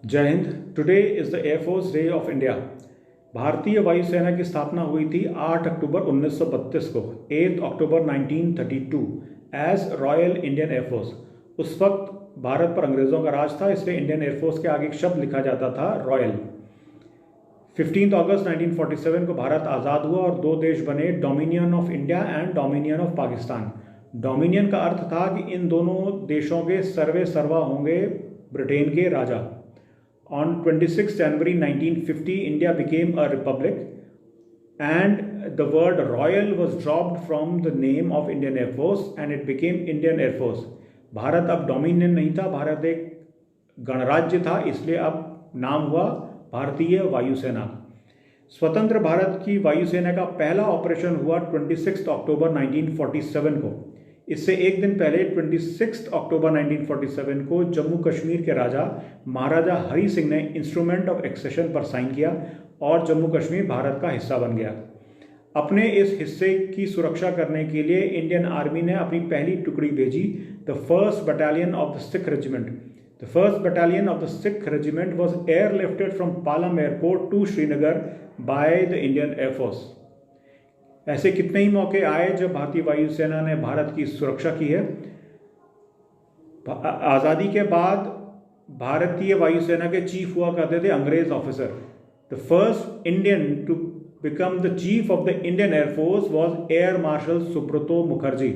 जय Hind. Today is the air force day of India. भारतीय वायुसेना की स्थापना हुई थी 8 अक्टूबर 1932 को, 8 अक्टूबर 1932 एज रॉयल इंडियन एयरफोर्स। उस वक्त भारत पर अंग्रेज़ों का राज था, इसलिए इंडियन एयरफोर्स के आगे एक शब्द लिखा जाता था, रॉयल। 15 अगस्त 1947 को भारत आज़ाद हुआ और दो देश बने, dominion of India and dominion of Pakistan. Dominion का अर्थ था कि इन दोनों देशों के सर्वे सर्वा होंगे ब्रिटेन के राजा। On 26 January 1950, India became a republic and the word royal was dropped from the name of Indian Air Force and it became Indian Air Force. Bharat अब डोमिनियन नहीं था, भारत एक गणराज्य था, इसलिए अब नाम हुआ भारतीय वायुसेना। स्वतंत्र भारत की वायुसेना का पहला ऑपरेशन हुआ 26 अक्टूबर 1947 को। इससे एक दिन पहले 26 अक्टूबर 1947 को जम्मू कश्मीर के राजा महाराजा हरि सिंह ने इंस्ट्रूमेंट ऑफ एक्सेशन पर साइन किया और जम्मू कश्मीर भारत का हिस्सा बन गया। अपने इस हिस्से की सुरक्षा करने के लिए इंडियन आर्मी ने अपनी पहली टुकड़ी भेजी, the first battalion of the Sikh regiment. The first battalion of the Sikh regiment was airlifted from Palam airport to Srinagar by the Indian air force. ऐसे कितने ही मौके आए जब भारतीय वायुसेना ने भारत की सुरक्षा की है। आज़ादी के बाद भारतीय वायुसेना के चीफ हुआ करते थे अंग्रेज officer. The first Indian to become the chief of the Indian air force was air marshal Subroto Mukherjee.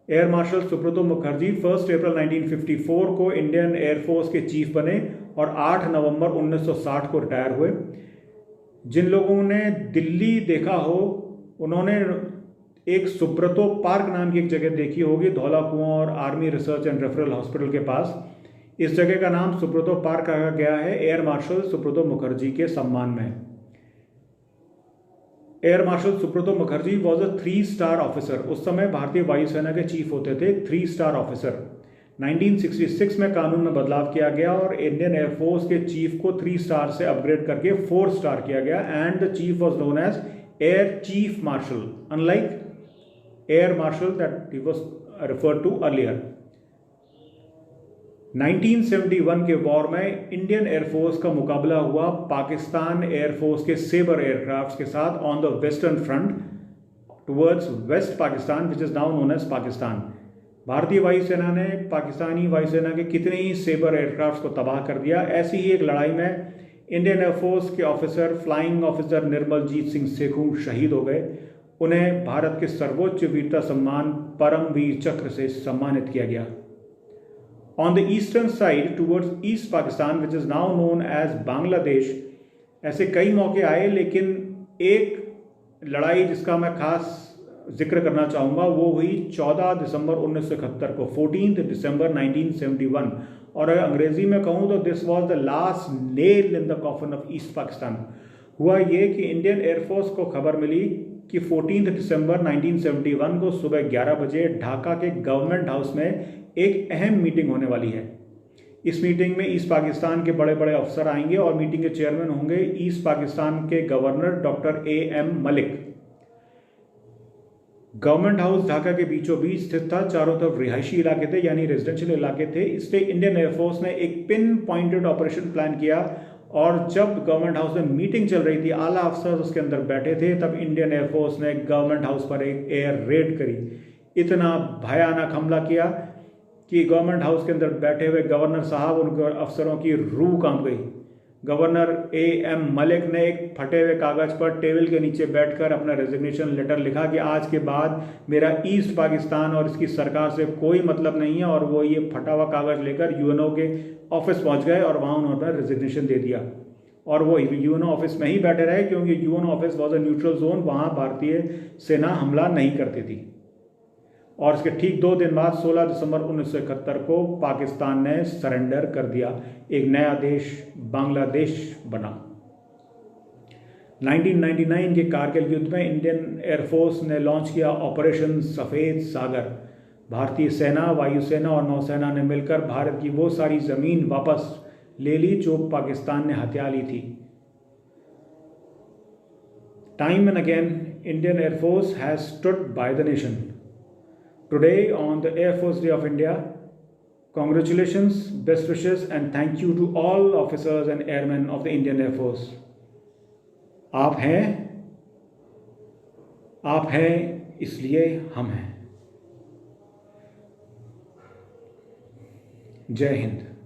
Air marshal Subroto Mukherjee 1 April 1954 को इंडियन एयरफोर्स के चीफ बने और 8 नवंबर 1960 को रिटायर हुए। जिन लोगों ने दिल्ली देखा हो उन्होंने एक सुब्रतो पार्क नाम की एक जगह देखी होगी, धौला कुआं और army research and referral hospital के पास। इस जगह का नाम सुब्रतो पार्क रखा गया है एयर मार्शल सुब्रतो मुखर्जी के सम्मान में। Air marshal Subroto Mukherjee was a three star officer. उस समय भारतीय वायुसेना के चीफ होते थे 3-स्टार ऑफिसर। 1966 में कानून में बदलाव किया गया और इंडियन एयरफोर्स के चीफ को 3 स्टार से अपग्रेड करके 4 स्टार किया गया and the chief was known as Air Chief Marshal, unlike Air Marshal that he was referred to earlier. 1971 के वॉर में इंडियन एयरफोर्स का मुकाबला हुआ पाकिस्तान एयरफोर्स के सेबर एयरक्राफ्ट के साथ on the western front towards west Pakistan, which is now known as Pakistan. भारतीय वायुसेना ने पाकिस्तानी वायुसेना के कितने ही सेबर एयरक्राफ्ट को तबाह कर दिया। ऐसी ही एक लड़ाई में इंडियन एयरफोर्स के officer flying officer Nirmaljit Singh Sekhon शहीद हो गए। उन्हें भारत के सर्वोच्च वीरता सम्मान परम वीर चक्र से सम्मानित किया गया। On the eastern side towards east Pakistan, which is now known as Bangladesh, ऐसे कई मौके आए, लेकिन एक लड़ाई जिसका मैं खास जिक्र करना चाहूँगा वो हुई 14 दिसंबर 1971 को, 14 दिसंबर 1971। और अगर अंग्रेजी में कहूँ तो this was the last nail in the coffin of east Pakistan. हुआ ये कि इंडियन एयरफोर्स को खबर मिली कि 14 दिसंबर 1971 को सुबह 11 बजे ढाका के गवर्नमेंट हाउस में एक अहम मीटिंग होने वाली है। इस मीटिंग में ईस्ट पाकिस्तान के बड़े बड़े अफसर आएंगे और मीटिंग के चेयरमैन होंगे ईस्ट पाकिस्तान के governor doctor AM Malik. Government house Dhaka के बीचों बीच स्थित था, चारों तरफ रिहायशी इलाके थे यानी रेजिडेंशियल इलाके थे। इसलिए इंडियन एयरफोर्स ने एक पिन पॉइंटेड ऑपरेशन प्लान किया और जब गवर्नमेंट हाउस में मीटिंग चल रही थी, आला अफसर उसके अंदर बैठे थे, तब इंडियन एयरफोर्स ने गवर्नमेंट हाउस पर एक एयर रेड करी। इतना भयानक हमला किया कि गवर्नमेंट हाउस के अंदर बैठे हुए गवर्नर साहब, उनके अफसरों की रूह कांप गई। गवर्नर AM मलिक ने एक फटे हुए कागज पर टेबल के नीचे बैठकर अपना रेजिग्नेशन लेटर लिखा कि आज के बाद मेरा ईस्ट पाकिस्तान और इसकी सरकार से कोई मतलब नहीं है, और वो ये फटा हुआ कागज लेकर UNO के ऑफिस पहुंच गए और वहां उन्होंने रेजिग्नेशन दे दिया। और वो UNO ऑफिस में ही बैठे रहे क्योंकि UNO office was a neutral zone, वहां भारतीय सेना हमला नहीं करती थी। और इसके ठीक 2 दिन बाद 16 दिसंबर 1971 को पाकिस्तान ने सरेंडर कर दिया। एक नया देश बांग्लादेश बना। 1999 के कारगिल युद्ध में इंडियन एयरफोर्स ने लॉन्च किया ऑपरेशन सफ़ेद सागर। भारतीय सेना, वायुसेना और नौसेना ने मिलकर भारत की वो सारी ज़मीन वापस ले ली जो पाकिस्तान ने हथिया ली थी। Time and again Indian air force has stood by the nation. Today, on the Air Force Day of India, Congratulations, best wishes, and thank you to all officers and airmen of the Indian Air Force. आप हैं इसलिए हम हैं। जय हिंद।